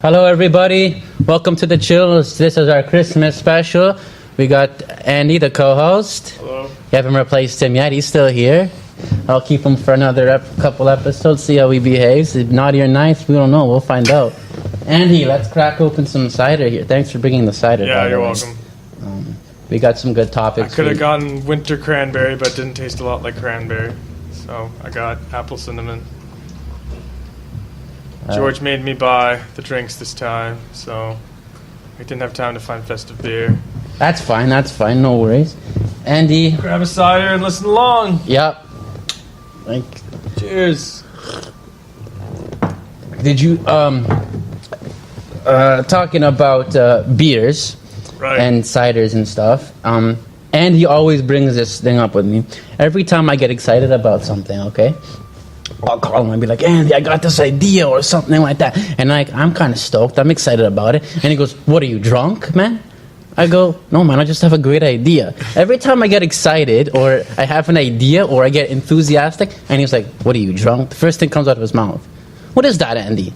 Hello, everybody. Welcome to the Chillz. This is our Christmas special. We got Andy, the co-host. Hello. You haven't replaced him yet. He's still here. I'll keep him for another couple episodes, see how he behaves. If naughty or nice, we don't know. We'll find out. Andy, let's crack open some cider here. Thanks for bringing the cider. Yeah, you're welcome. We got some good topics. I could have gotten winter cranberry, but it didn't taste a lot like cranberry. So I got apple cinnamon. George made me buy the drinks this time, so we didn't have time to find festive beer. That's fine, no worries. Andy. Grab a cider and listen along. Yep. Cheers. Did you, talking about beers and ciders and stuff, Andy always brings this thing up with me. Every time I get excited about something, okay? I'll call him and be like, Andy, I got this idea or something like that. And I'm kind of stoked. I'm excited about it. And he goes, what, are you drunk, man? I go, no, man, I just have a great idea. Every time I get excited or I have an idea or I get enthusiastic, and he's like, what, are you drunk? The first thing comes out of his mouth. What is that, Andy?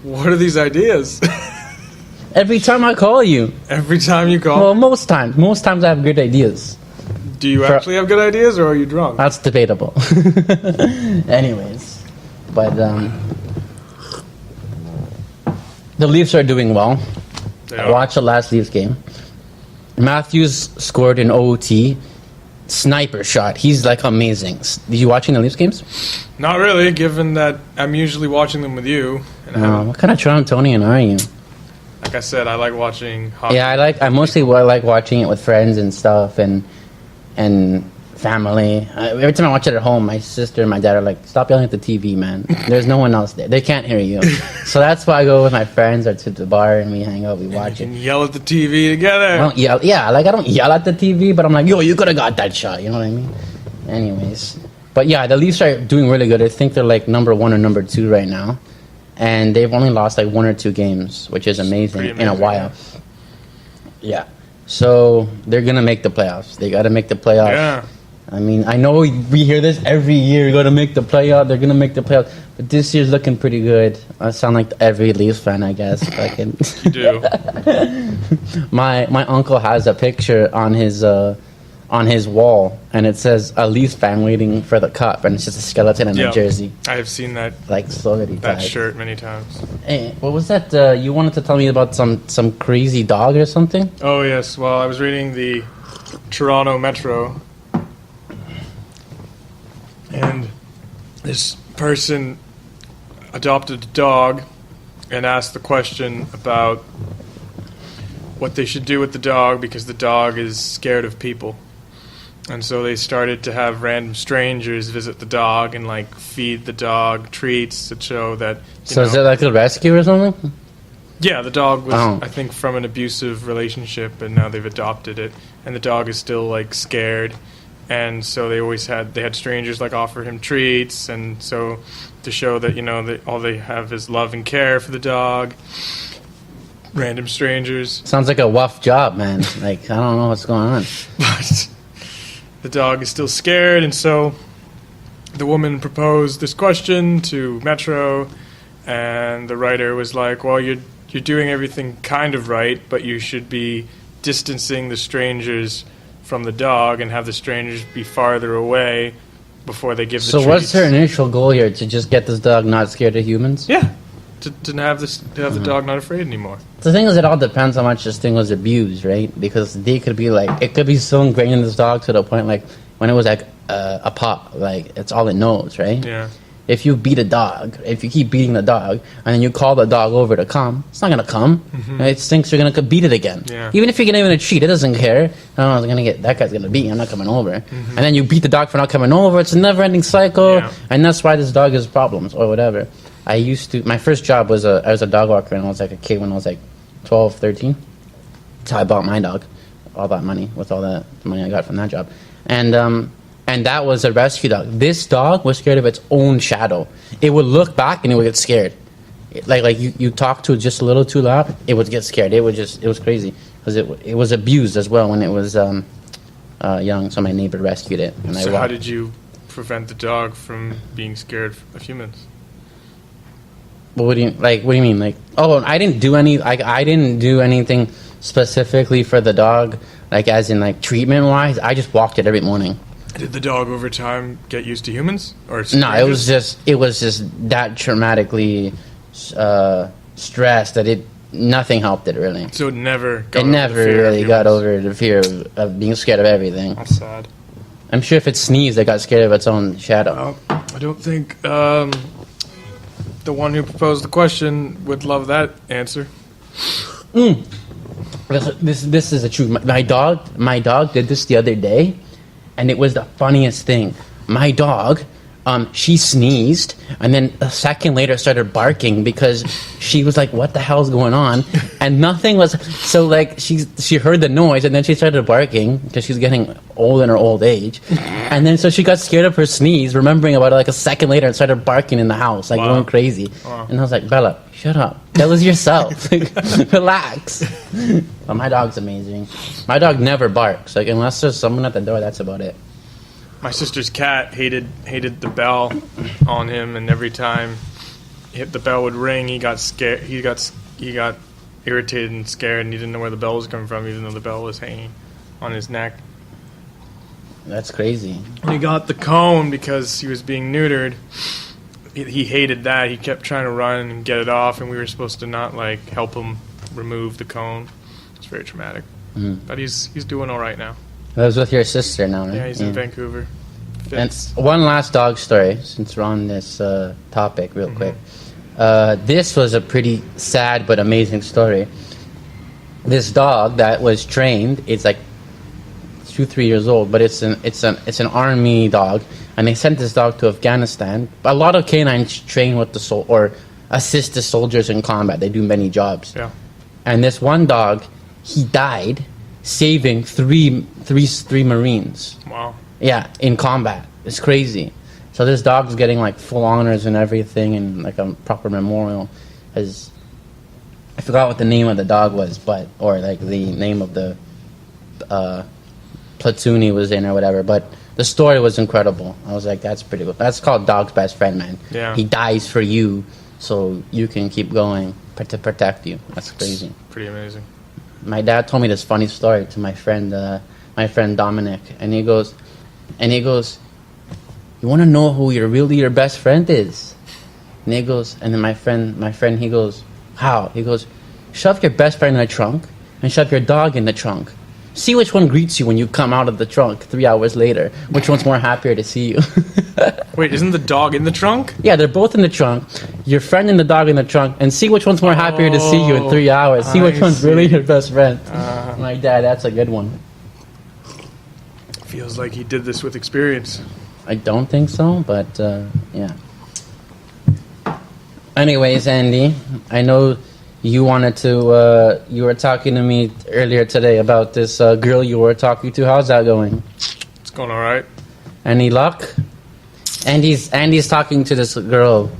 What are these ideas? Every time I call you. Every time you call? Well, most times. Most times I have good ideas. Do you actually have good ideas, or are you drunk? That's debatable. Anyways. But the Leafs are doing well. I watched the last Leafs game. Matthews scored an OT. Sniper shot. He's like amazing. Are you watching the Leafs games? Not really, given that I'm usually watching them with you. And what kind of Torontonian are you? Like I said, I like watching hockey. Yeah, I mostly like watching it with friends and stuff and family. Every time I watch it at home, my sister and my dad are like, stop yelling at the TV, man. There's no one else there. They can't hear you. So that's why I go with my friends or to the bar and we hang out, we watch it. You can yell at the TV together. I don't yell. Yeah, I don't yell at the TV, but I'm like, yo, you could have got that shot. You know what I mean? Anyways. But yeah, the Leafs are doing really good. I think they're like number 1 or number 2 right now. And they've only lost like 1 or 2 games, which is amazing in a while. Yeah. So they're going to make the playoffs. They got to make the playoffs. Yeah. I mean, I know we hear this every year. You're going to make the playoff. They're going to make the playoffs. But this year's looking pretty good. I sound like every Leafs fan, I guess. You do. My uncle has a picture on his wall, and it says a Leafs fan waiting for the cup, and it's just a skeleton in a jersey. I have seen that. Like so many that times. Shirt many times. Hey, what was that? You wanted to tell me about some crazy dog or something? Oh yes. Well, I was reading the Toronto Metro, and this person adopted a dog and asked the question about what they should do with the dog because the dog is scared of people. And so they started to have random strangers visit the dog and like feed the dog treats to show that. So is it like a rescue or something? Yeah, the dog was, I think, from an abusive relationship, and now they've adopted it, and the dog is still like scared, and so they had strangers like offer him treats, and so to show that all they have is love and care for the dog. Random strangers. Sounds like a rough job, man. Like I don't know what's going on. But the dog is still scared, and so the woman proposed this question to Metro, and the writer was like, well, you're doing everything kind of right, but you should be distancing the strangers from the dog and have the strangers be farther away before they give the treats. So what's her initial goal here? To just get this dog not scared of humans? Yeah. To have the dog not afraid anymore. The thing is, it all depends how much this thing was abused, right? Because they could be like, it could be so ingrained in this dog to the point, like, when it was like a pup, like, it's all it knows, right? Yeah. If you beat a dog, if you keep beating the dog, and then you call the dog over to come, it's not going to come. Mm-hmm. It thinks you're going to beat it again. Yeah. Even if you're giving it a treat, it doesn't care. No, that guy's going to beat me, I'm not coming over. Mm-hmm. And then you beat the dog for not coming over. It's a never-ending cycle, and that's why this dog has problems, or whatever. My first job was I was a dog walker when I was like a kid, when I was like 12, 13. That's how I bought my dog, all that money, with all the money I got from that job. And that was a rescue dog. This dog was scared of its own shadow. It would look back and it would get scared. Like you talk to it just a little too loud, it would get scared. It was crazy because it was abused as well when it was young. So my neighbor rescued it. And so how did you prevent the dog from being scared of humans? What do you like? What do you mean? Like, oh, I didn't do any. Like, I didn't do anything specifically for the dog. Like, as in like treatment wise, I just walked it every morning. Did the dog over time get used to humans? Or no, it was just that traumatically stressed that nothing helped it really. So it never got over the fear of being scared of everything. That's sad. I'm sure if it sneezed, it got scared of its own shadow. I don't think the one who proposed the question would love that answer. This is a truth. My dog did this the other day, and it was the funniest thing. My dog, she sneezed, and then a second later started barking because she was like, "What the hell's going on?" And nothing was. So like she heard the noise, and then she started barking because she's getting old in her old age, and then so she got scared of her sneeze, remembering about it like a second later, and started barking in the house, like going crazy. Wow. And I was like, "Bella, shut up. That was yourself. Relax." But my dog's amazing. My dog never barks. Like unless there's someone at the door, that's about it. My sister's cat hated the bell on him, and every time the bell would ring, he got scared. He got irritated and scared, and he didn't know where the bell was coming from, even though the bell was hanging on his neck. That's crazy. And he got the cone because he was being neutered. He hated that. He kept trying to run and get it off, and we were supposed to not like help him remove the cone. It's very traumatic. But he's doing all right now. I was with your sister now, right? Yeah, he's in Vancouver. And one last dog story, since we're on this topic real quick. This was a pretty sad but amazing story. This dog that was trained, it's like 2-3 years old, but it's an army dog, and they sent this dog to Afghanistan. A lot of canines train with or assist the soldiers in combat. They do many jobs. Yeah. And this one dog, he died saving three Marines. Wow. Yeah, in combat. It's crazy. So this dog's getting like full honors and everything, and like a proper memorial. I forgot what the name of the dog was, or like the name of the platoon he was in or whatever. But the story was incredible. I was like, that's pretty cool. That's called dog's best friend, man. Yeah. He dies for you, so you can keep going to protect you. That's crazy. It's pretty amazing. My dad told me this funny story to my friend Dominic, and he goes, "You want to know who your best friend is?" And he goes, and then my friend, he goes, "How?" He goes, "Shove your best friend in the trunk and shove your dog in the trunk. See which one greets you when you come out of the trunk 3 hours later. Which one's more happier to see you?" Wait, isn't the dog in the trunk? Yeah, they're both in the trunk. Your friend and the dog in the trunk, and see which one's more happier to see you in 3 hours. See which one's really your best friend. My dad, that's a good one. Feels like he did this with experience. I don't think so, but yeah. Anyways, Andy, I know you wanted to. You were talking to me earlier today about this girl you were talking to. How's that going? It's going all right. Any luck? Andy's talking to this girl.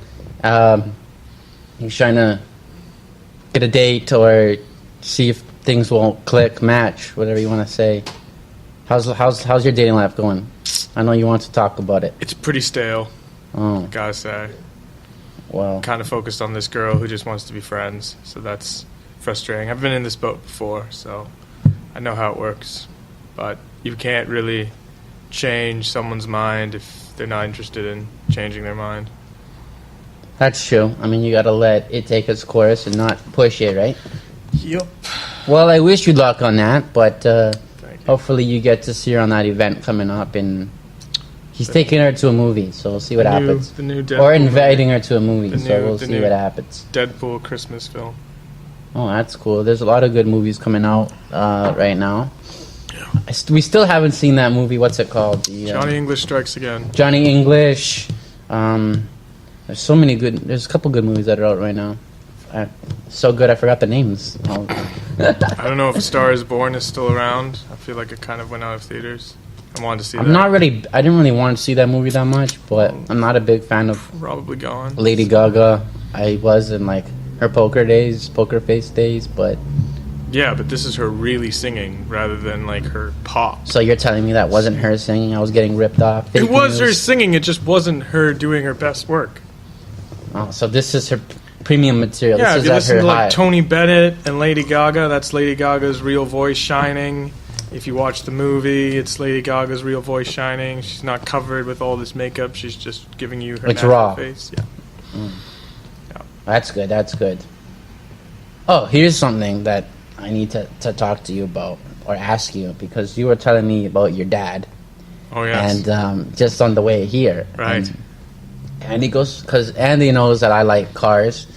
He's trying to get a date or see if things will click, match, whatever you want to say. How's your dating life going? I know you want to talk about it. It's pretty stale. Oh, gotta say. Well, kind of focused on this girl who just wants to be friends, so that's frustrating. I've been in this boat before, so I know how it works. But you can't really change someone's mind if they're not interested in changing their mind. That's true. I mean, you gotta let it take its course and not push it, right? Yep. Well, I wish you luck on that, but hopefully you get to see her on that event coming up, and he's taking her to a movie, so we'll see what happens. The new Deadpool or inviting her to a movie, so we'll see what happens. Deadpool Christmas film. Oh, that's cool. There's a lot of good movies coming out right now. Yeah. We still haven't seen that movie. What's it called? Johnny English Strikes Again. Johnny English. There's so many good. There's a couple good movies that are out right now. So good, I forgot the names. I don't know if A Star Is Born is still around. I feel like it kind of went out of theaters. I wanted to see that. I didn't really want to see that movie that much, but I'm not a big fan of Probably Gone. Lady Gaga. I was in like her poker face days, but yeah, but this is her really singing rather than like her pop. So you're telling me that wasn't her singing? I was getting ripped off. It was her singing. It just wasn't her doing her best work. Oh, so this is her. premium material. Yeah, this if you is listen at to her like high. Tony Bennett and Lady Gaga, that's Lady Gaga's real voice shining. If you watch the movie, it's Lady Gaga's real voice shining. She's not covered with all this makeup. She's just giving you her It's natural raw. face. Yeah. That's good. That's good. Oh, here's something that I need to talk to you about or ask you, because you were telling me about your dad. Oh, yes. And just on the way here. Right. Andy goes, because Andy knows that I like cars.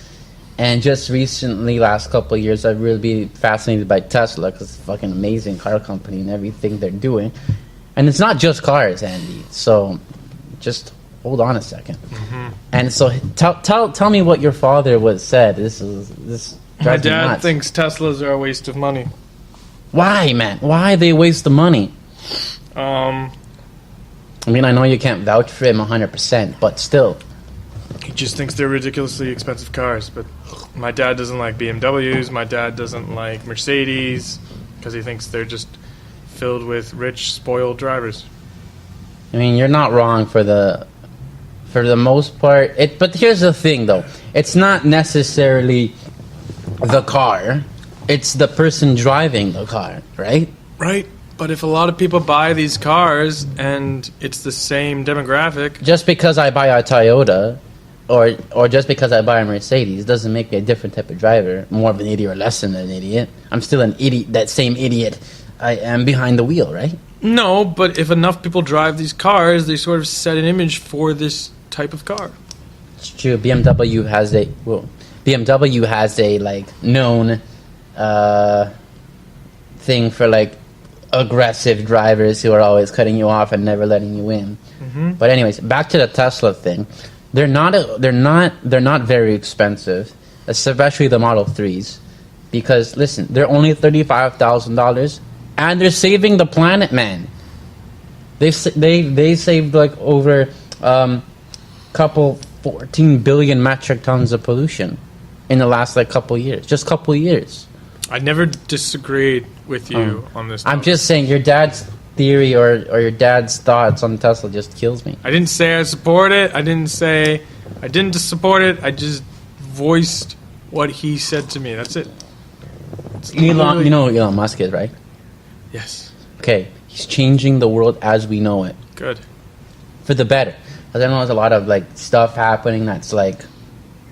And just recently, last couple of years, I've really been fascinated by Tesla, because it's a fucking amazing car company and everything they're doing. And it's not just cars, Andy. So just hold on a second. Mm-hmm. And so tell me what your father was said. This My drives me dad nuts. thinks Teslas are a waste of money. Why, man? Why they waste the money? Um, I mean, I know you can't vouch for him 100%, but still. he just thinks they're ridiculously expensive cars. But my dad doesn't like BMWs. My dad doesn't like Mercedes because he thinks they're just filled with rich, spoiled drivers. I mean, you're not wrong for the most part. But here's the thing, though. It's not necessarily the car. It's the person driving the car, right? Right. But if a lot of people buy these cars and it's the same demographic, Just because I buy a Toyota or just because I buy a Mercedes doesn't make me a different type of driver, more of an idiot or less than an idiot. I'm still an idiot, that same idiot I am behind the wheel, right? no, but if enough people drive these cars, they sort of set an image for this type of car. It's true. BMW has a like known thing for like aggressive drivers who are always cutting you off and never letting you in. Mm-hmm. But anyways, back to the Tesla thing. They're not very expensive, especially the Model 3s, because listen, they're only $35,000 and they're saving the planet, man. They saved like over couple 14 billion metric tons of pollution in the last like couple years, just couple years. I never disagreed with you on this I'm topic. just saying your dad's theory or your dad's thoughts on Tesla just kills me. I didn't say I support it. I didn't say I didn't support it. I just voiced what he said to me. That's it. It's Elon, literally- you know who Elon Musk is, right? Yes. Okay, he's changing the world as we know it Good. for the better. Because I know there's a lot of like stuff happening that's like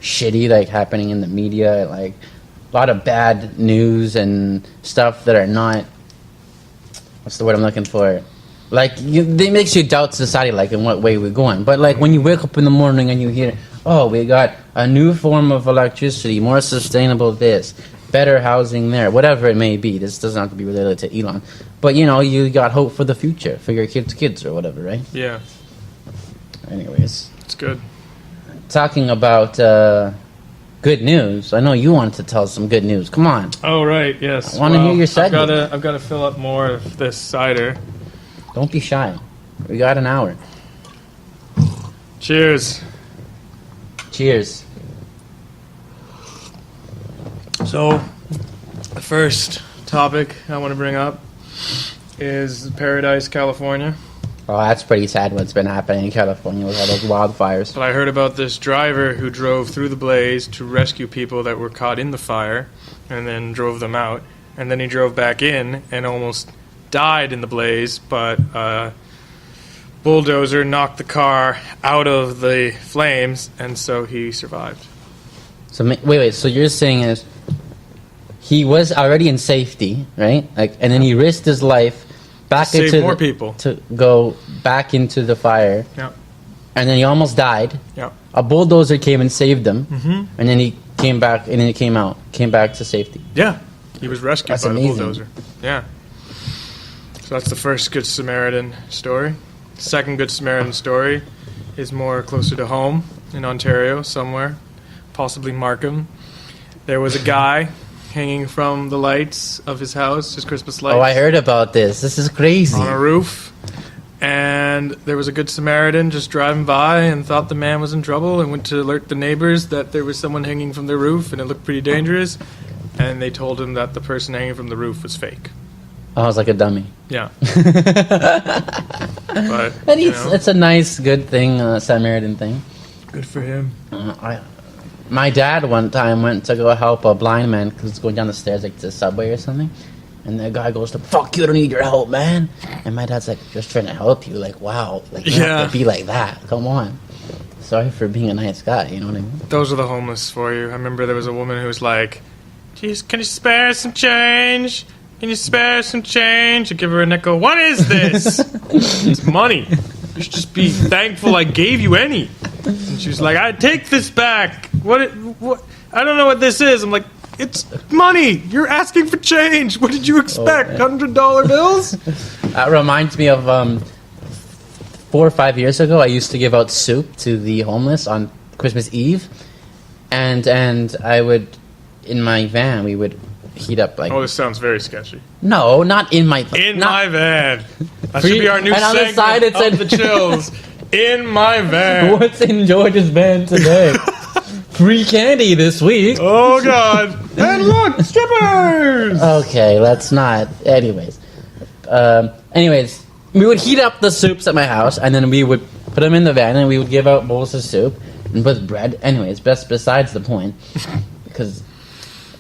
shitty, like happening in the media, like a lot of bad news and stuff that are not. What's the word I'm looking for? Like, they makes you doubt society, like in what way we're going. But like when you wake up in the morning and you hear, oh, we got a new form of electricity, more sustainable this, better housing there, whatever it may be. This doesn't have to be related to Elon. But you know, you got hope for the future, for your kids or whatever, right? Yeah. Anyways, It's good. talking about good news. I know you wanted to tell some good news. Come on. Oh right. Yes. I wanna hear your segment. I've got to fill up more of this cider. Don't be shy. We got an hour. Cheers. Cheers. So, the first topic I want to bring up is Paradise, California. Oh, that's pretty sad what's been happening in California with all those wildfires. But I heard about this driver who drove through the blaze to rescue people that were caught in the fire and then drove them out. And then he drove back in and almost died in the blaze, but a bulldozer knocked the car out of the flames, and so he survived. So wait. So you're saying is he was already in safety, right? Like, and then he risked his life back Save into more people. to go back into the fire, Yeah. and then he almost died. Yeah. A bulldozer came and saved him, Mm-hmm. and then he came back, and then he came back to safety. Yeah. He was rescued That's by amazing. the bulldozer. Yeah. So that's the first Good Samaritan story. Second Good Samaritan story is more closer to home in Ontario somewhere, possibly Markham. There was a guy hanging from the lights of his house, his Christmas lights. Oh, I heard about this. This is crazy. On a roof. And there was a Good Samaritan just driving by and thought the man was in trouble and went to alert the neighbors that there was someone hanging from the roof and it looked pretty dangerous. And they told him that the person hanging from the roof was fake. I was like a dummy. Yeah. But, And you know, it's a nice, good thing, Samaritan thing. good for him. My dad one time went to go help a blind man because he's going down the stairs like to the subway or something. And the guy goes to, fuck you, I don't need your help, man. And my dad's like, just trying to help you. Like, wow. Like, you have to be like that. Come on. Sorry for being a nice guy, you know what I mean? Those are the homeless for you. I remember there was a woman who was like, "Jeez, can you spare some change? Can you spare some change?" I give her a nickel. What is this? It's money. You should just be thankful I gave you any. And she was like, "I take this back. What? I don't know what this is." I'm like, "It's money. You're asking for change. What did you expect? $100 bills?" That reminds me of 4 or 5 years ago. I used to give out soup to the homeless on Christmas Eve, and I would, in my van, we would heat up like. Oh, this sounds very sketchy. No, not in my. My van. That should be our new segment on the side it said the Chillz. In my van. What's in George's van today? Free candy this week. Oh, God. And look, strippers! Okay, let's not. Anyways, we would heat up the soups at my house, and then we would put them in the van, and we would give out bowls of soup and with bread. Anyways, besides the point, because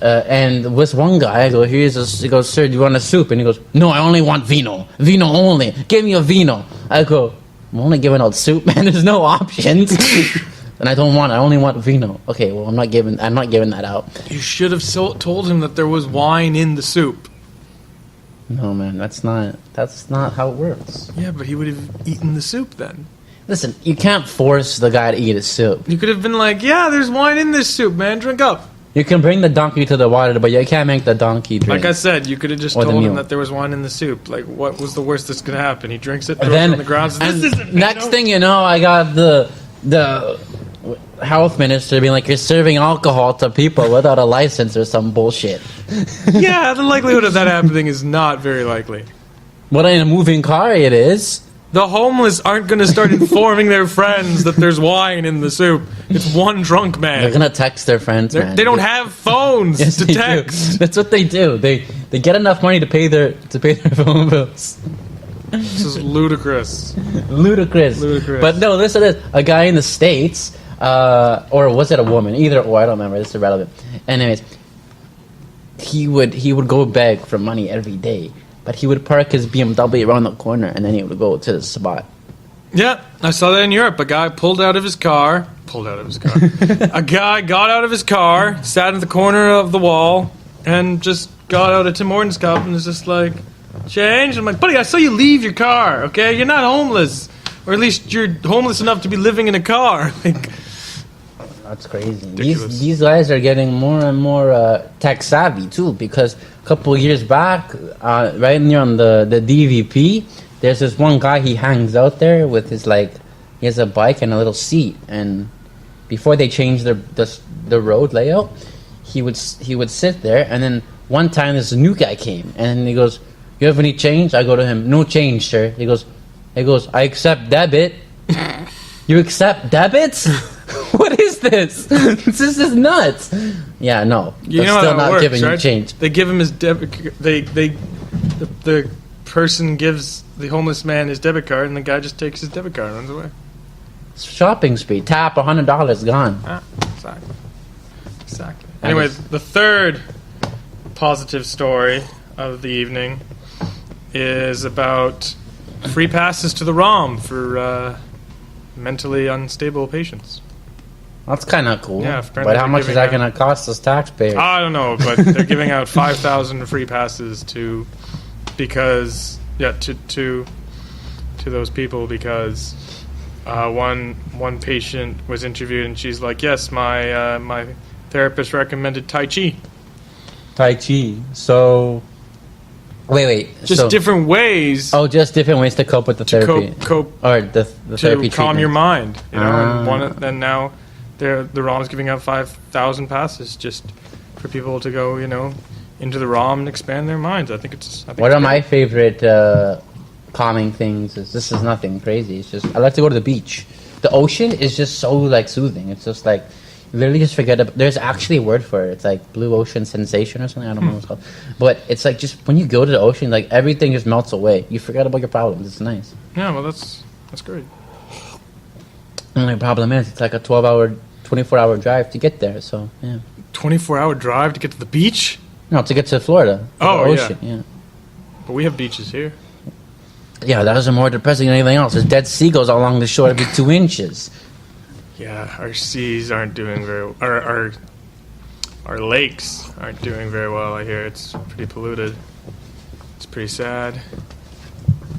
and this one guy, I go, he goes, "Sir, do you want a soup?" And he goes, "No, I only want vino only. Give me a vino." I go, "I'm only giving out soup, man. There's no options." And I only want vino. Okay, well, I'm not giving that out. You should have told him that there was wine in the soup. No, man, that's not how it works. Yeah, but he would have eaten the soup then. Listen, you can't force the guy to eat his soup. You could have been like, "Yeah, there's wine in this soup, man. Drink up." You can bring the donkey to the water, but you can't make the donkey drink. Like I said, you could have just told him that there was wine in the soup. Like, what was the worst that's going to happen? He drinks it, throws it on the ground, says, "This isn't next thing you know, I got the health minister being like, "You're serving alcohol to people without a license or some bullshit." Yeah, the likelihood of that happening is not very likely. But in a moving car, it is. The homeless aren't going to start informing their friends that there's wine in the soup. It's one drunk man. They're going to text their friends, man. They don't have phones to text. Do. That's what they do. They get enough money to pay their phone bills. This is ludicrous. Ludicrous. But no, listen to this. A guy in the States, or was it a woman? Either or, I don't remember. It's irrelevant. Anyways, he would go beg for money every day. But he would park his BMW around the corner, and then he would go to the spot. Yeah, I saw that in Europe. A guy pulled out of his car. A guy got out of his car, sat in the corner of the wall, and just got out a Tim Hortons cup and was just like, "Change?" I'm like, "Buddy, I saw you leave your car, okay? You're not homeless. Or at least you're homeless enough to be living in a car." Like, that's crazy. These guys are getting more and more tech savvy too, because a couple of years back, right near on the DVP, there's this one guy, he hangs out there with his he has a bike and a little seat, and before they changed the road layout, he would sit there, and then one time this new guy came, and he goes, "You have any change?" I go to him, "No change, sir." He goes, "I accept debit." You accept debits? What is this? This is nuts. Yeah, no. You know still how not it works, giving right? you change. They give him his debit. The person gives the homeless man his debit card, and the guy just takes his debit card and runs away. Shopping spree. Tap $100 gone. Exactly. Anyway, the third positive story of the evening is about free passes to the ROM for mentally unstable patients. That's kind of cool. Yeah, but how much is that going to cost us taxpayers? I don't know, but they're giving out 5,000 free passes to those people because one patient was interviewed and she's like, "Yes, my therapist recommended Tai Chi." Tai Chi. So wait. Just different ways. Oh, just different ways to cope with the therapy. Cope or the therapy to calm treatment. your mind. You know, and now the ROM is giving out 5,000 passes just for people to go, into the ROM and expand their minds. I think one of my favorite calming things is, this is nothing crazy. It's just I like to go to the beach. The ocean is just so soothing. It's just literally just forget about. There's actually a word for it. It's like blue ocean sensation or something. I don't know what it's called. But it's just when you go to the ocean, everything just melts away. You forget about your problems. It's nice. Yeah, well, that's great. The only problem is it's like a 12 24-hour drive to get there. So yeah. 24-hour drive to get to the beach? No, to get to Florida. To the ocean, yeah. But we have beaches here. Yeah, those are more depressing than anything else. There's dead seagulls along the shore every 2 inches. Yeah, our seas aren't doing very well. Our lakes aren't doing very well, I hear. It's pretty polluted. It's pretty sad.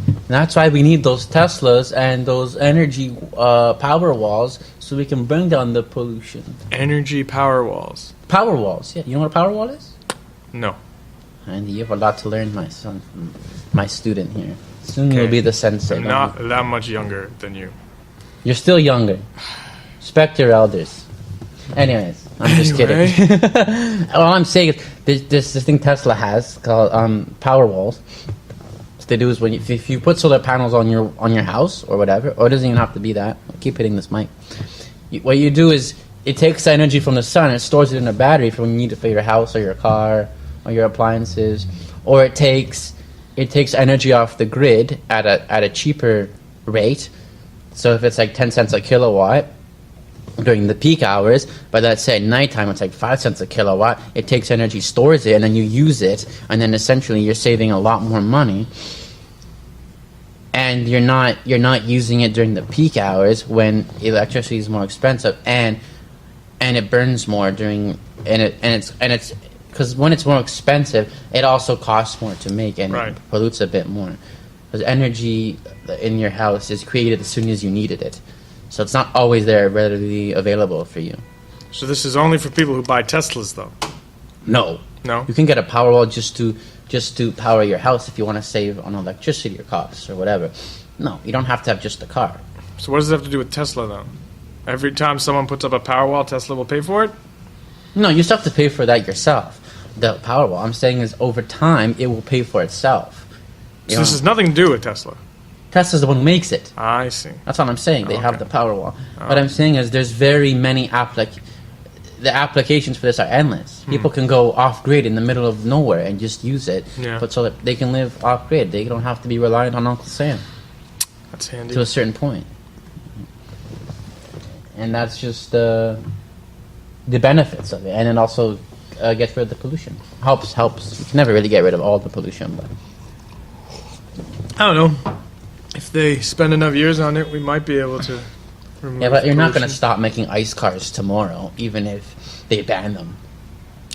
And that's why we need those Teslas and those energy power walls so we can bring down the pollution. Energy power walls. Power walls, yeah. You know what a power wall is? No. And you have a lot to learn, my son, my student here. Soon you'll be the sensei. I'm not that much younger than you. You're still younger. Respect your elders. Anyways, I'm just kidding. All I'm saying is this thing Tesla has called power walls. What they do is if you put solar panels on your house or whatever, or it doesn't even have to be that. I keep hitting this mic. What you do is it takes energy from the sun and stores it in a battery for when you need it for your house or your car or your appliances, or it takes energy off the grid at a cheaper rate. So if it's like 10 cents a kilowatt during the peak hours, but let's say at nighttime it's like 5 cents a kilowatt, it takes energy, stores it, and then you use it, and then essentially you're saving a lot more money. And you're not using it during the peak hours when electricity is more expensive, and it burns more during and it's because when it's more expensive, it also costs more to make and it pollutes a bit more. Because energy in your house is created as soon as you needed it, so it's not always there readily available for you. So this is only for people who buy Teslas, though. No. You can get a power wall just to power your house if you want to save on electricity or costs or whatever. No, you don't have to have just the car. So what does it have to do with Tesla, though? Every time someone puts up a power wall, Tesla will pay for it? No, you still have to pay for that yourself. The power wall, I'm saying, is over time, it will pay for itself. So this has nothing to do with Tesla? Tesla's the one who makes it. I see. That's what I'm saying. They have the power wall. What I'm saying is there's very many the applications for this are endless. People can go off-grid in the middle of nowhere and just use it, but so that they can live off-grid. They don't have to be reliant on Uncle Sam. That's handy. To a certain point. And that's just the benefits of it. And it also gets rid of the pollution. Helps. You can never really get rid of all the pollution, but I don't know. If they spend enough years on it, we might be able to remove but you're not pollution. going to stop making ice cars tomorrow, even if they ban them.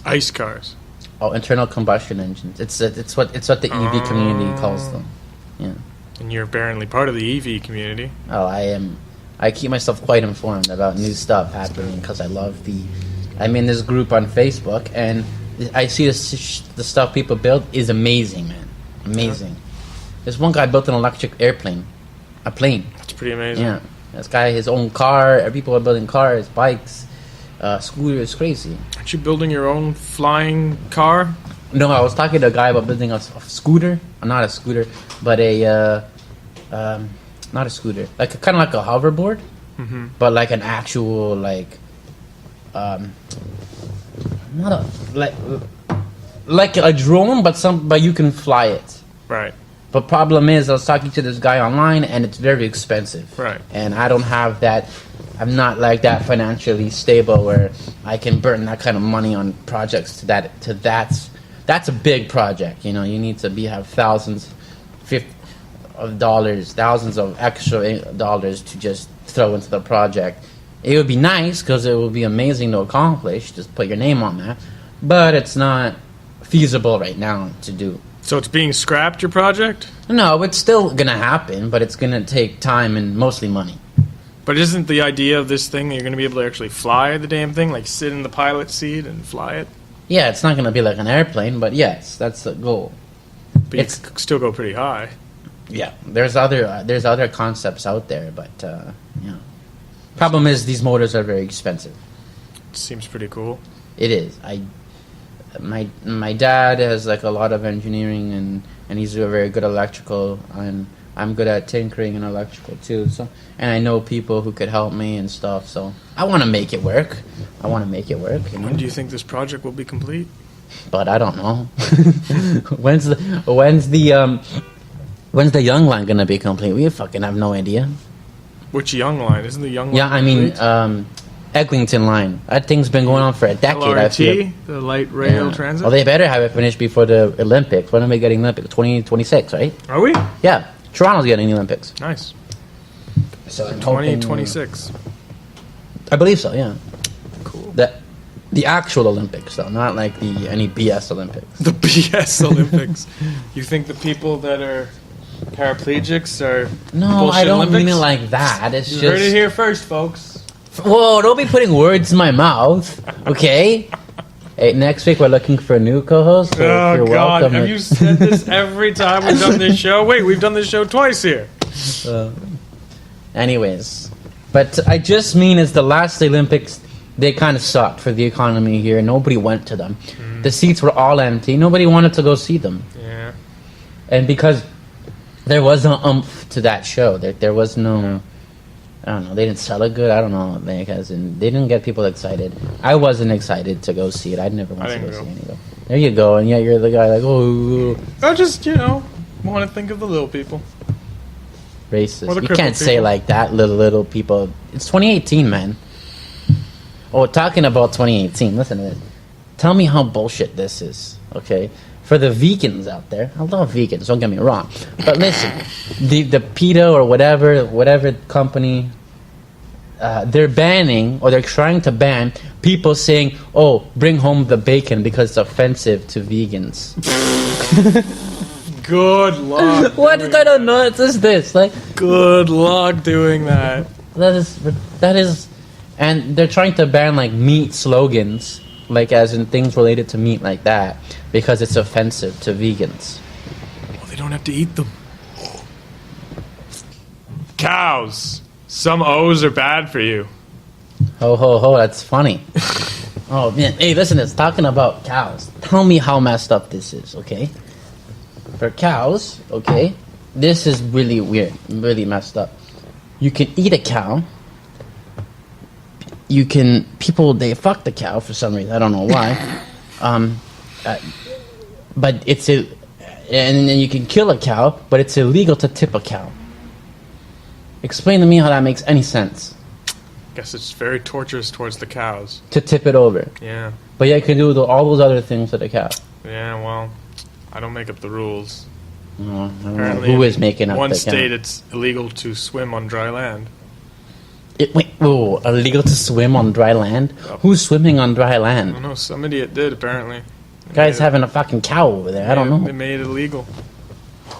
Ice cars? Oh, internal combustion engines. It's what the EV community calls them. Yeah. And you're apparently part of the EV community. Oh, I am. I keep myself quite informed about new stuff happening because I'm in this group on Facebook, and I see the stuff people build is amazing, man. Amazing. There's one guy built an electric airplane, a plane. That's pretty amazing. Yeah, this guy, his own car. People are building cars, bikes, scooters. Crazy. Aren't you building your own flying car? No, I was talking to a guy about building a scooter. Not a scooter, but not a scooter. Like kind of like a hoverboard, but like an actual not like a drone, but you can fly it. Right. But problem is, I was talking to this guy online, and it's very expensive. Right. And I don't have that. I'm not like that financially stable where I can burn that kind of money on projects that's a big project. You know, you need to have thousands of extra dollars to just throw into the project. It would be nice because it would be amazing to accomplish. Just put your name on that, but it's not feasible right now to do. So it's being scrapped, your project? No, it's still gonna happen, but it's gonna take time and mostly money. But isn't the idea of this thing that you're gonna be able to actually fly the damn thing, like sit in the pilot seat and fly it? Yeah, it's not gonna be like an airplane, but yes, that's the goal. But you can still go pretty high. Yeah, there's other concepts out there, but yeah. Problem is these motors are very expensive. It seems pretty cool. It is. My dad has like a lot of engineering and he's a very good electrical, and I'm good at tinkering and electrical too. So, and I know people who could help me and stuff. So I want to make it work. You know? When do you think this project will be complete? But I don't know. When's the young line gonna be complete? We fucking have no idea. Which young line? Isn't the young line? Yeah, I mean, complete? Eglinton line. That thing's been going on for a decade. I feel. LRT, the light rail transit. Well, they better have it finished before the Olympics. When are we getting Olympics? 2026, right? Are we? Yeah, Toronto's getting the Olympics. Nice. So I'm hoping, 2026. I believe so. Yeah. Cool. The actual Olympics, though, not like any BS Olympics. The BS Olympics. You think the people that are paraplegics are No, bullshit I don't Olympics? mean it like that. It's You just. heard it here first, folks. Whoa! Don't be putting words in my mouth, okay? Hey, next week we're looking for a new co-host. So Oh, you're God. welcome. Have you said this every time we've done this show? Wait, we've done this show twice here. Anyways, but I just mean is the last Olympics, they kind of sucked for the economy here. Nobody went to them. The seats were all empty. Nobody wanted to go see them. Yeah. And because there was no oomph to that show. There was no... I don't know. They didn't sell it good. I don't know. Like, as in, they didn't get people excited. I wasn't excited to go see it. I'd never want to go see it. There you go. And yet you're the guy like, oh... I just, want to think of the little people. Racist. You can't say like that, little people. It's 2018, man. Oh, talking about 2018, listen to this. Tell me how bullshit this is, okay? For the vegans out there, I love vegans, don't get me wrong. But listen, the PETA or whatever company, they're banning, or they're trying to ban, people saying, oh, bring home the bacon because it's offensive to vegans. Good luck. What kind of nuts is this? Like, good luck doing that. That is, and they're trying to ban like meat slogans, like as in things related to meat like that, because it's offensive to vegans. Well, they don't have to eat them. Cows. Some O's are bad for you. Ho ho ho! That's funny. Oh man, hey, listen, it's talking about cows. Tell me how messed up this is, okay? For cows, okay, this is really weird, really messed up. You can eat a cow. They fuck the cow for some reason. I don't know why. But and then you can kill a cow, but it's illegal to tip a cow. Explain to me how that makes any sense. Guess it's very torturous towards the cows. To tip it over. Yeah. But yeah, you can do all those other things to the cow. Yeah, well, I don't make up the rules. I don't know Apparently, who is making up one the state cow. it's illegal to swim on dry land. Illegal to swim on dry land? Who's swimming on dry I land? don't know, some idiot did apparently. Guy's having a fucking cow over there. I don't They know. made it illegal.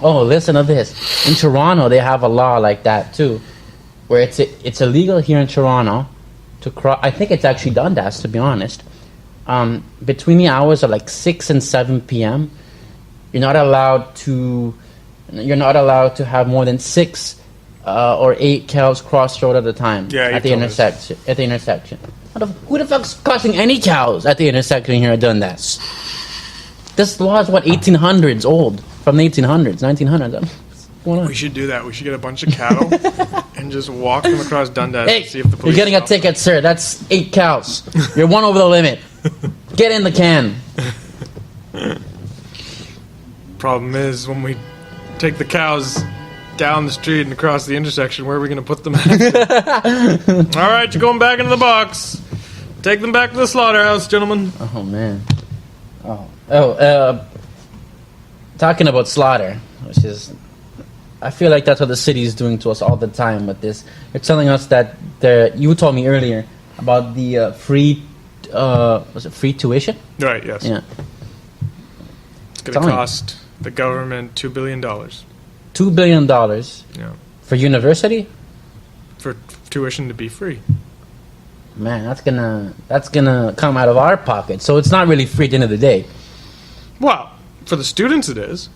Oh, listen to this. In Toronto, they have a law like that too, where it's illegal here in Toronto to cross. I think it's actually Dundas, to be honest. Between the hours of like 6 and 7 p.m., you're not allowed to have more than 6 or 8 cows cross road at a time. Yeah, at the intersection. At the intersection. Who the fuck's crossing any cows at the intersection here at Dundas? This law is 1800s old, from the 1800s, 1900s. What's going on? We should do that. We should get a bunch of cattle and just walk them across Dundas Hey, and see if the police you're getting a stop them. ticket, sir. That's 8 cows. You're one over the limit. Get in the can. Problem is, when we take the cows down the street and across the intersection, where are we going to put them at? All right, you're going back into the box. Take them back to the slaughterhouse, gentlemen. Oh, man. Talking about slaughter, which is... I feel like that's what the city is doing to us all the time with this. They're telling us that you told me earlier about the free... was it free tuition? Right, yes. Yeah. It's going to cost the government $2 billion. $2 billion Yeah. for university? For tuition to be free. Man, that's gonna come out of our pocket. So it's not really free at the end of the day. Well, for the students it is.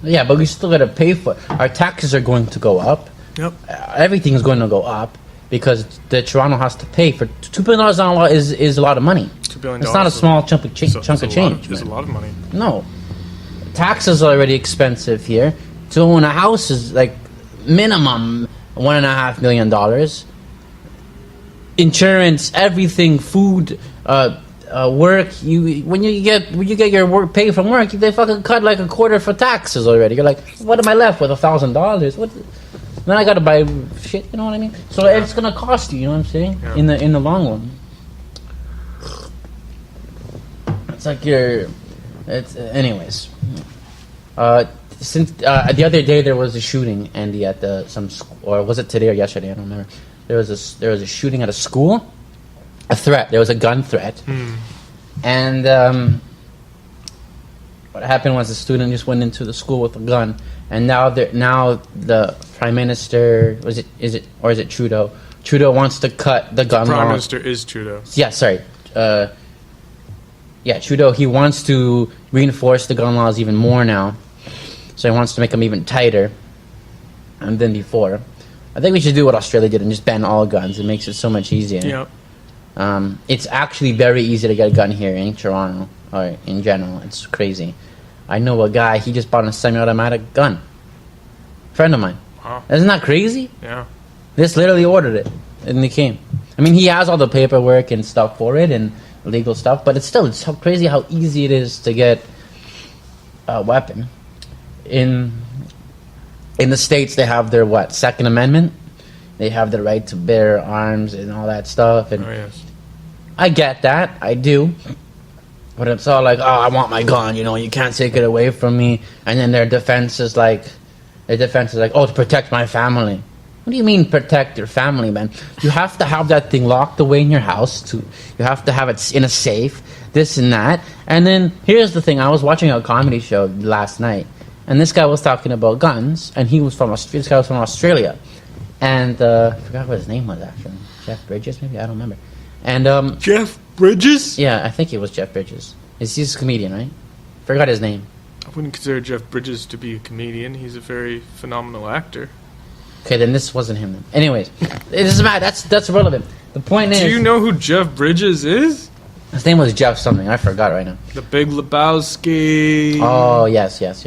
Yeah, but we still gotta pay for it. Our taxes are going to go up. Yep. Everything's going to go up because the Toronto has to pay for $2 billion is a lot of money. $2 billion. It's not a small chunk of change. It's a lot of money. No, taxes are already expensive here. To own a house is like minimum $1.5 million. Insurance, everything, food, work. When you get your work pay from work, they fucking cut like a quarter for taxes already. You're like, what am I left with? $1,000? What? Then I gotta buy shit. You know what I mean? So it's gonna cost you. You know what I'm saying? Yeah. In the long run, it's like anyways. Since the other day there was a shooting, Andy, at or was it today or yesterday? I don't remember. There was a shooting at a school, a threat. There was a gun threat, and what happened was the student just went into the school with a gun, and now the Prime Minister is it Trudeau? Trudeau wants to cut the gun law. Prime Minister is Trudeau. Yeah, sorry. Trudeau. He wants to reinforce the gun laws even more now. So he wants to make them even tighter than before. I think we should do what Australia did and just ban all guns. It makes it so much easier. Yep. It's actually very easy to get a gun here in Toronto, or in general. It's crazy. I know a guy, he just bought a semi-automatic gun. Friend of mine. Wow. Isn't that crazy? Yeah. Just literally ordered it, and they came. I mean, he has all the paperwork and stuff for it, and legal stuff, but it's so crazy how easy it is to get a weapon. In the States, they have their Second Amendment. They have the right to bear arms and all that stuff. And yes. I get that, I do. But it's all like, oh, I want my gun. You can't take it away from me. And then their defense is like, oh, to protect my family. What do you mean protect your family, man? You have to have that thing locked away in your house. You have to have it in a safe. This and that. And then here's the thing: I was watching a comedy show last night. And this guy was talking about guns, and this guy was from Australia, and I forgot what his name was actually. Jeff Bridges, maybe, I don't remember. And Jeff Bridges? Yeah, I think it was Jeff Bridges. He's a comedian, right? Forgot his name. I wouldn't consider Jeff Bridges to be a comedian. He's a very phenomenal actor. Okay, then this wasn't him. Then, anyways, it doesn't matter. That's irrelevant. The point is, do you know who Jeff Bridges is? His name was Jeff something. I forgot right now. The Big Lebowski. Oh, yes. That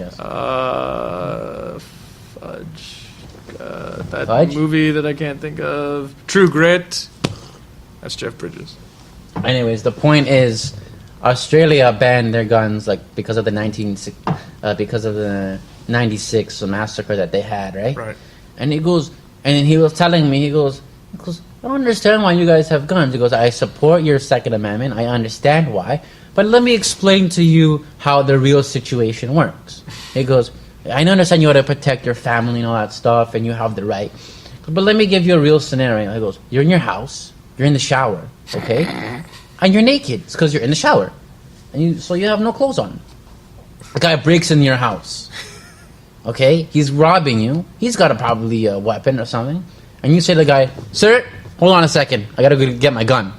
movie that I can't think of. True Grit. That's Jeff Bridges. Anyways, the point is, Australia banned their guns because of the 96 massacre that they had, right? Right. And he was telling me, he goes, I don't understand why you guys have guns. He goes, I support your Second Amendment. I understand why. But let me explain to you how the real situation works. He goes, I understand you want to protect your family and all that stuff, and you have the right. But let me give you a real scenario. He goes, you're in your house. You're in the shower, okay? And you're naked. It's because you're in the shower. So you have no clothes on. A guy breaks into your house. Okay? He's robbing you. He's got probably a weapon or something. And you say to the guy, sir, hold on a second. I gotta go get my gun.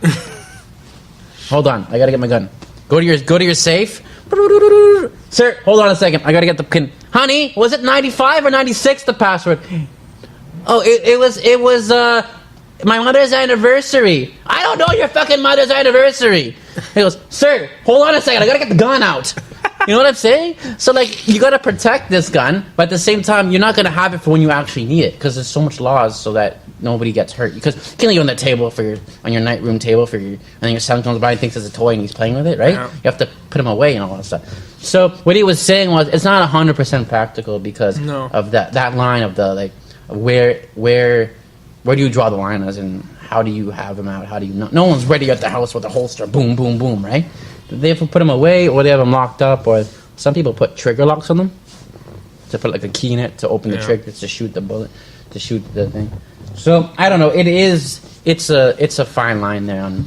Hold on. I gotta get my gun. Go to your safe. Sir, hold on a second. I gotta get the pin. Honey, was it 95 or 96 the password? Oh, it was my mother's anniversary. I don't know your fucking mother's anniversary. He goes, sir, hold on a second. I gotta get the gun out. You know what I'm saying? So, you gotta protect this gun, but at the same time, you're not gonna have it for when you actually need it, because there's so much laws so that nobody gets hurt. Because you can't leave it on the table on your night room table and then your son comes by and thinks it's a toy and he's playing with it, right? Yeah. You have to put him away and all that stuff. So, what he was saying was, it's not 100% practical because of that line of the, where do you draw the line, as in, how do you have them out? How do you not? No one's ready at the house with a holster, boom, boom, boom, right? They have to put them away, or they have them locked up, or some people put trigger locks on them to put a key in it to open the trigger to shoot the bullet, to shoot the thing. So I don't know. It's a fine line there on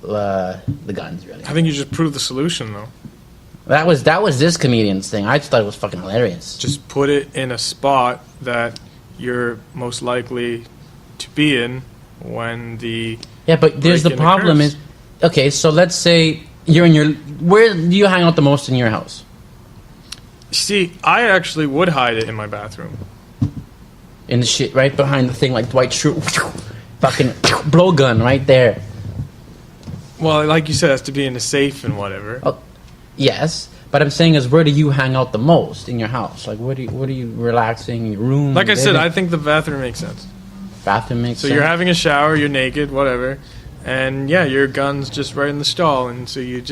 the guns, really. I think you just proved the solution, though. That was this comedian's thing. I just thought it was fucking hilarious. Just put it in a spot that you're most likely to be in when the but there's the problem occurs. is, okay, so let's say you're in where do you hang out the most in your house? See, I actually would hide it in my bathroom. In the shit right behind the thing, like Dwight Schrute, fucking blowgun right there. Well, like you said, it has to be in a safe and whatever. Oh, yes, but I'm saying is, where do you hang out the most in your house? What are you relaxing in your room? Like I said, I think the bathroom makes sense. Bathroom makes sense. So you're having a shower, you're naked, whatever, and your gun's just right in the stall, and so you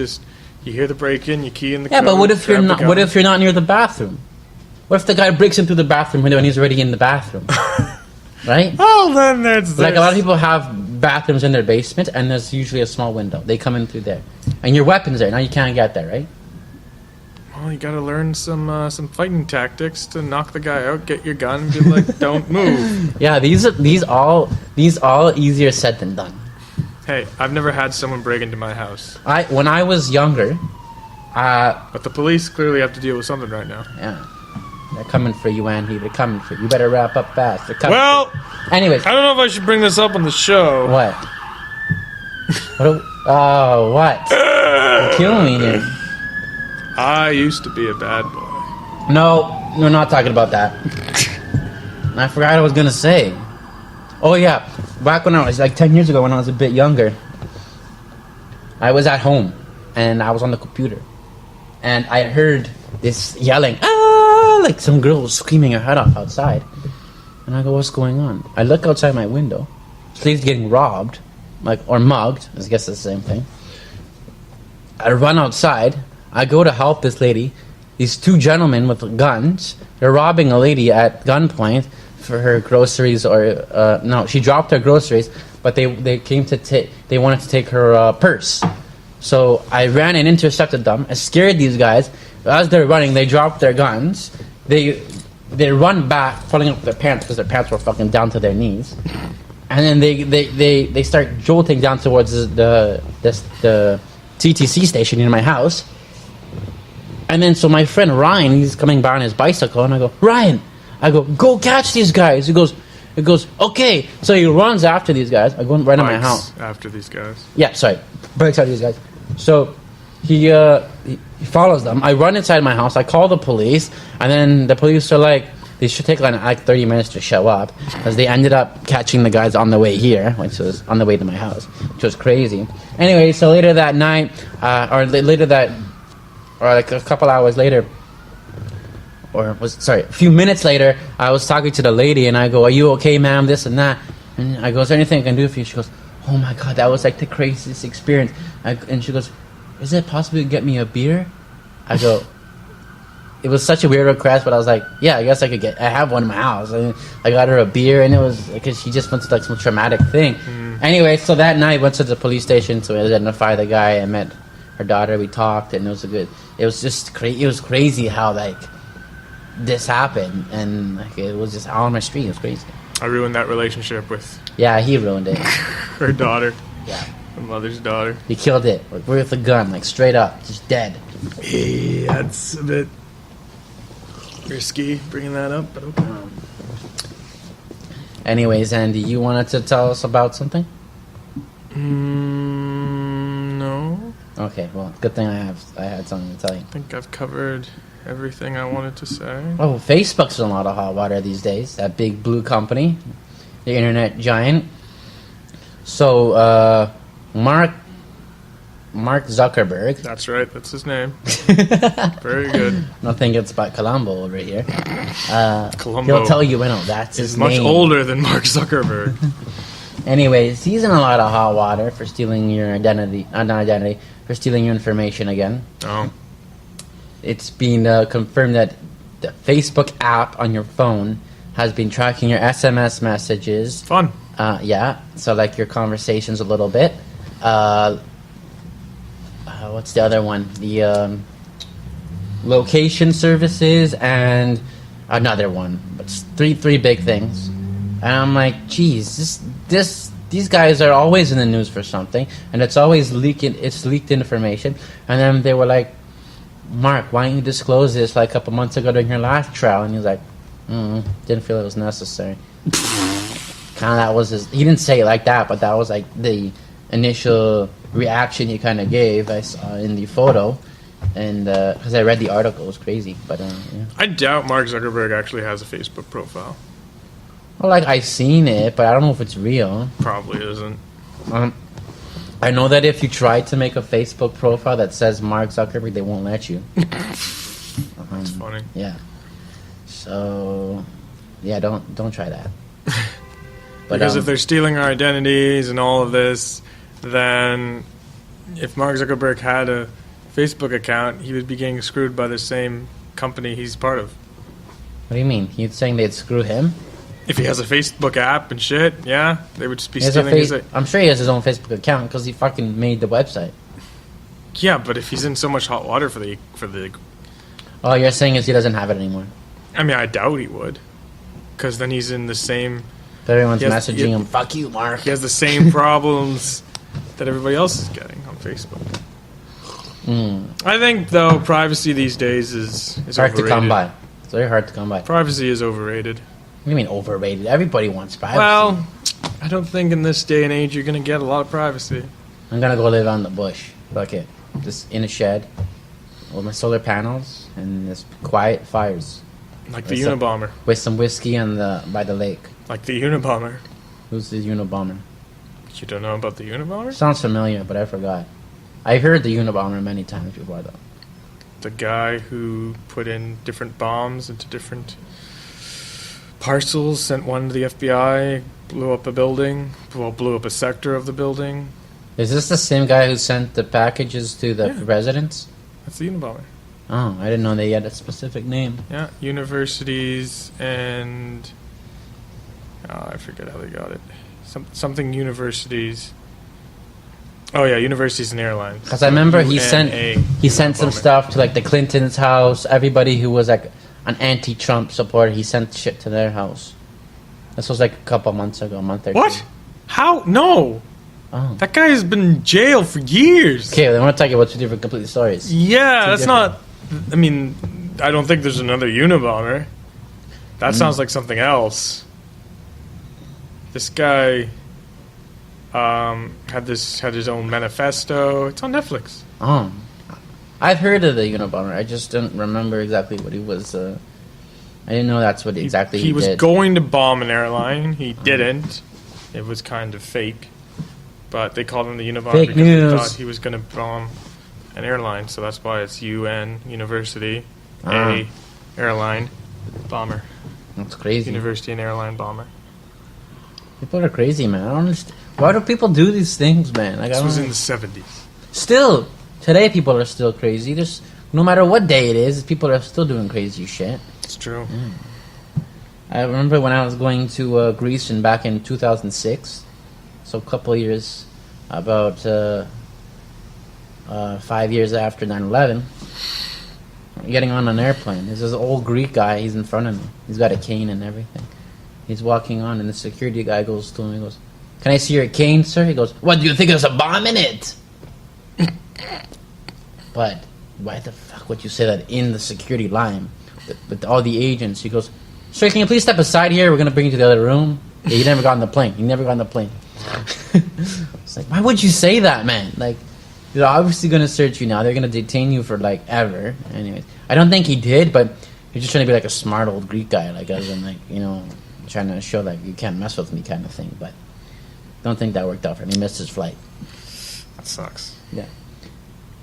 hear the break-in, you key in the code. But what if you're not near the bathroom? What if the guy breaks into the bathroom window and he's already in the bathroom? right? Oh, then there's Like a lot of people have bathrooms in their basement, and there's usually a small window. They come in through there, and your weapon's there. Now you can't get there, right? Well, you gotta learn some fighting tactics to knock the guy out. Get your gun, be like, don't move. Yeah, these all easier said than done. Hey, I've never had someone break into my house. When I was younger, But the police clearly have to deal with something right now. yeah, they're coming for you, Andy. They're coming for you. You better wrap up fast. They're coming. Well, Anyways, I don't know if I should bring this up on the show. what? What? You're killing me here. I used to be a bad boy. No, we're not talking about that. I forgot what I was gonna say. Oh yeah, back when I was like 10 years ago, when I was a bit younger, I was at home and I was on the computer, and I heard this yelling, like some girl was screaming her head off outside. And I go, what's going on? I look outside my window. This lady's getting robbed, or mugged. I guess it's the same thing. I run outside. I go to help this lady. These two gentlemen with guns, they're robbing a lady at gunpoint for her groceries, no, she dropped her groceries, but they came to they wanted to take her purse. So I ran and intercepted them. I scared these guys. As they're running, they dropped their guns. They run back, pulling up their pants because their pants were fucking down to their knees. And then they start jolting down towards the TTC station near my house. And then so my friend Ryan, he's coming by on his bicycle, and I go, Ryan, go catch these guys. He goes, okay. So he runs after these guys. I go right in my house. After these guys. Yeah, sorry. Breaks out these guys. So he follows them. I run inside my house. I call the police, and then the police are like, they should take like 30 minutes to show up, because they ended up catching the guys on the way here, which was on the way to my house, which was crazy. Anyway, so later that night, or like a couple hours later, a few minutes later, I was talking to the lady, and I go, are you okay, ma'am, this and that? And I go, is there anything I can do for you? She goes, oh my God, that was like the craziest experience. And she goes, is it possible to get me a beer? I go, it was such a weird request, but I was like, yeah, I guess I have one in my house. And I got her a beer, and it was because she just went to like some traumatic thing. Anyway, so that night, went to the police station to identify the guy. I met her daughter. We talked, and it was just crazy. It was crazy how like this happened, and like it was just out on my street. It was crazy. I ruined that relationship with Yeah, he ruined it. her daughter. Yeah, Her mother's daughter. he killed it with a gun, like straight up, just dead. Yeah, that's a bit risky bringing that up, but okay. Anyways, Andy, you wanted to tell us about something? No. Okay, well, good thing I had something to tell you. I think I've covered everything I wanted to say. Oh, Facebook's in a lot of hot water these days. That big blue company, the internet giant. So, Mark Zuckerberg. That's right, that's his name. Very good. Nothing gets about Columbo over here. Columbo. He'll tell you, that's his He's much name. older than Mark Zuckerberg. Anyways, he's in a lot of hot water for stealing your for stealing your information again. Oh. It's been confirmed that the Facebook app on your phone has been tracking your SMS messages. Fun. Yeah, so like your conversations a little bit. What's the other one? The location services and another one. But it's three big things. And I'm like, geez, these guys are always in the news for something, and it's always leaked information. And then they were like, Mark, why don't you disclose this like a couple months ago during your last trial? And he was like, didn't feel it was necessary. Kind of that was his. He didn't say it like that, but that was like the initial reaction he kind of gave. I saw in the photo, and because I read the article, it was crazy. But yeah. I doubt Mark Zuckerberg actually has a Facebook profile. Well, like I've seen it, but I don't know if it's real. Probably isn't. I know that if you try to make a Facebook profile that says Mark Zuckerberg, they won't let you. That's funny. Yeah. So, yeah, don't try that. But, because if they're stealing our identities and all of this, then if Mark Zuckerberg had a Facebook account, he would be getting screwed by the same company he's part of. What do you mean? You're saying they'd screw him? If he has a Facebook app and shit, yeah, they would just be He has a stealing his... I'm sure he has his own Facebook account because he fucking made the website. Yeah, but if he's in so much hot water for the... All you're saying is he doesn't have it anymore. I mean, I doubt he would. Because then he's in the same... Everyone's He has- messaging he- him, fuck you, Mark. He has the same problems that everybody else is getting on Facebook. I think, though, privacy these days is Hard overrated. to come by. It's very hard to come by. What Privacy is overrated. do you mean overrated? Everybody wants privacy. Well, I don't think in this day and age you're going to get a lot of privacy. I'm gonna go live on the bush. Fuck it. Just in a shed with my solar panels and just quiet fires. Like the What's up? Unabomber. With some whiskey by the lake. Like the Unabomber. Who's the Unabomber? You don't know about the Unabomber? Sounds familiar, but I forgot. I heard the Unabomber many times before, though. The guy who put in different bombs into different parcels, sent one to the FBI, blew up a building, blew up a sector of the building. Is this the same guy who sent the packages to the Yeah. residents? That's the Unabomber. Oh, I didn't know they had a specific name. Yeah, universities and... Oh, I forget how they got it. Something universities... Oh yeah, universities and airlines. Because I remember he sent some Unabomber. stuff to like the Clintons' house. Everybody who was like an anti-Trump supporter, he sent shit to their house. This was like a couple months ago, a month or two. What? How? No! Oh. That guy has been in jail for years! Okay, then we're talking about two different complete stories. Yeah, Two that's different- not... I mean, I don't think there's another Unabomber. That sounds like something else. This guy had his own manifesto. It's on Netflix. Oh. I've heard of the Unabomber. I just don't remember exactly what he was. I didn't know that's what exactly he was did. going to bomb an airline. He didn't. It was kind of fake. But they called him the Unabomber Fake because news. they thought he was going to bomb an airline. So that's why it's UN, University, A, Airline, Bomber. That's crazy. University and Airline Bomber. People are crazy, man. I don't understand. Why do people do these things, man? Like, I This don't was know. in the 70s. Still, today people are still crazy. There's no matter what day it is, people are still doing crazy shit. It's true. I remember when I was going to Greece back in 2006, so a couple years, about 5 years after 9/11, getting on an airplane. There's this old Greek guy. He's in front of me. He's got a cane and everything. He's walking on, and the security guy goes to him. He goes, "Can I see your cane, sir?" He goes, "What, do you think there's a bomb in it?" But why the fuck would you say that in the security line with all the agents? He goes, "Sir, can you please step aside here? We're gonna bring you to the other room." Yeah, you never got on the plane. You never got on the plane. It's like, why would you say that, man? Like, they're obviously gonna search you now. They're gonna detain you for like ever. Anyways, I don't think he did, but he's just trying to be like a smart old Greek guy, like as in like, you know, trying to show like you can't mess with me kind of thing. But don't think that worked out for him. He missed his flight. That sucks. Yeah.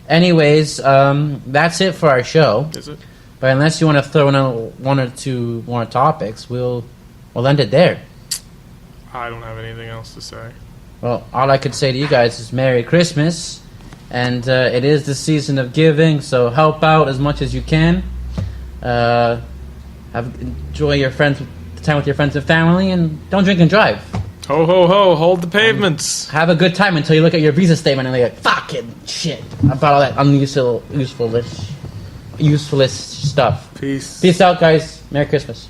Anyways, that's it for our show. Is it? But unless you want to throw in one or two more topics, we'll end it there. I don't have anything else to say. Well, all I could say to you guys is Merry Christmas, and it is the season of giving, so help out as much as you can. Enjoy your time with your friends and family, and don't drink and drive. Ho, ho, ho, hold the pavements. Have a good time until you look at your visa statement and you're like, fucking shit, about all that useful stuff. Peace. Peace out, guys. Merry Christmas.